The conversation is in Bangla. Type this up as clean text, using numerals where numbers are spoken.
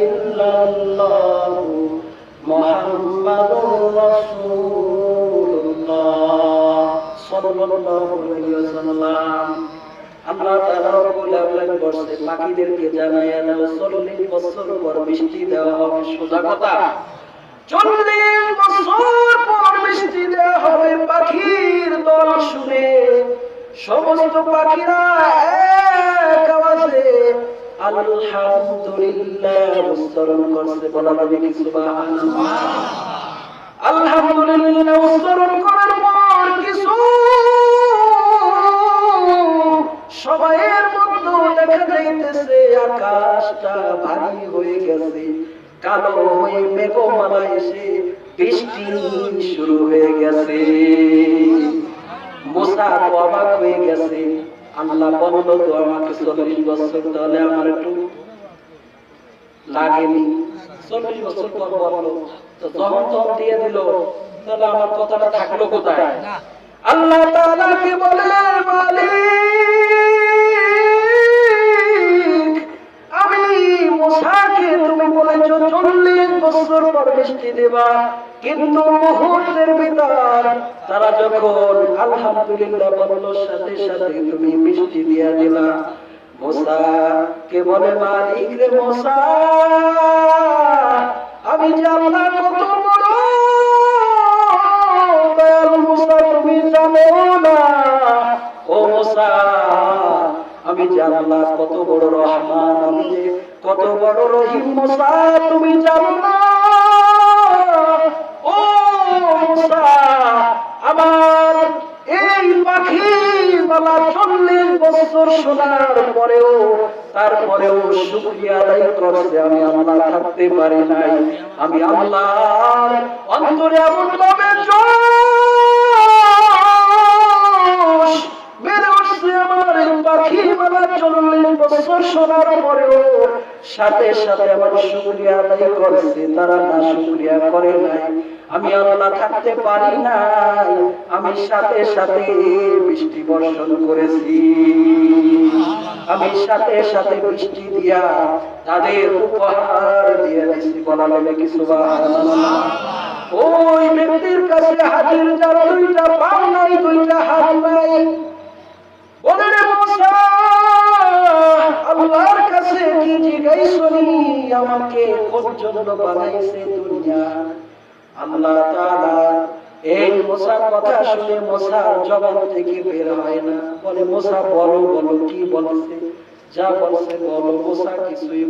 ইল্লাল্লাহু মুহাম্মাদুর রাসূলুল্লাহ সাল্লাল্লাহু আলাইহি ওয়াসাল্লাম। আল্লাহ তাআলা রব্বুল আলামিন বলেন, পাখিদেরকে জানায়া দাও 40 বছর পর বৃষ্টি দেওয়া হবে। সোজা কথা, 40 বছর পর বৃষ্টি দেওয়া হবে। পাখির দল শুনে সমস্ত পাখিরা এক আওয়াজে আলহামদুলিল্লাহ উচ্চারণ করছে। বলা যাবে কি সুবহানাল্লাহ? আলহামদুলিল্লাহ উচ্চারণ করার পর কিছু সময়ের মধ্যে দেখা যাইতেছে আকাশটা ভারী হয়ে গেছে, কালো হয়ে মেঘমালা এসে বৃষ্টি শুরু হয়ে গেছে। মুসা তো অবাক হয়ে গেছে, আল্লাহ বলল তো আমাকে 40 বছর, তাহলে আমার একটু লাগেনি। 40 বছর পর বললো তো যখন দিয়ে দিল, তাহলে আমার কথাটা থাকলো কোথায়? আল্লাহ তাআলাকে বলে, মালিক আমি মুসাকে তুমি বলেছো 40 বছর পর বৃষ্টি দেবা, কিন্তু মুহূর্তের ভিতর তারা যখন আলহামদুলিল্লাহ বলল সাথে সাথে তুমি বৃষ্টি দিয়া দিলা। মুসা কে বলে, মালিক রে মুসা, আমি যে আল্লাহ কত বড় দয়ালু মুসা তুমি জানো না। ও মুসা, আমি যে আল্লাহ কত বড় রহমান, আমি যে কত বড় রহিম মুসা তুমি জানো না। ও মুসা, আমার এই পাখি বাবা 40 বছর শোনার পরেও তারপরেও শুকরিয়া আদায় করছে, আমি আল্লাহ থাকতে পারি নাই। আমি আল্লাহর অন্তরে এমন ভাবে জোশ বেড়ে উঠছে, আমার এই পাখি বাবা 40 বছর শোনার পরেও সাথে সাথে আমার শুকরিয়া আদায় করছে, তারা না শুকরিয়া করে নাই। আমি আল্লাহ থাকতে পারি নাই, আমি সাথে সাথে বৃষ্টি বর্ষণ করেছি, আমি সাথে সাথে বৃষ্টি দিয়া তাদের উপহার দিয়ে দিয়েছি। বলা যাবে কি সুবহানাল্লাহ? ওই ব্যক্তির কাছে হাজির যার 2টা পা নাই, 2টা হাত নাই, বলে রে মুসা, আল্লাহর কাছে কি জিজ্ঞাসনি আমাকে কোন জন্য বানাইছে দুনিয়া? আল্লাহ তাআলা এই মুসার কথা শুনে মুসার জবান থেকে বের হয় না। বলে, মুসা বলো বলো কি বলছে? যা বলছে বলো। মুসা কিছুই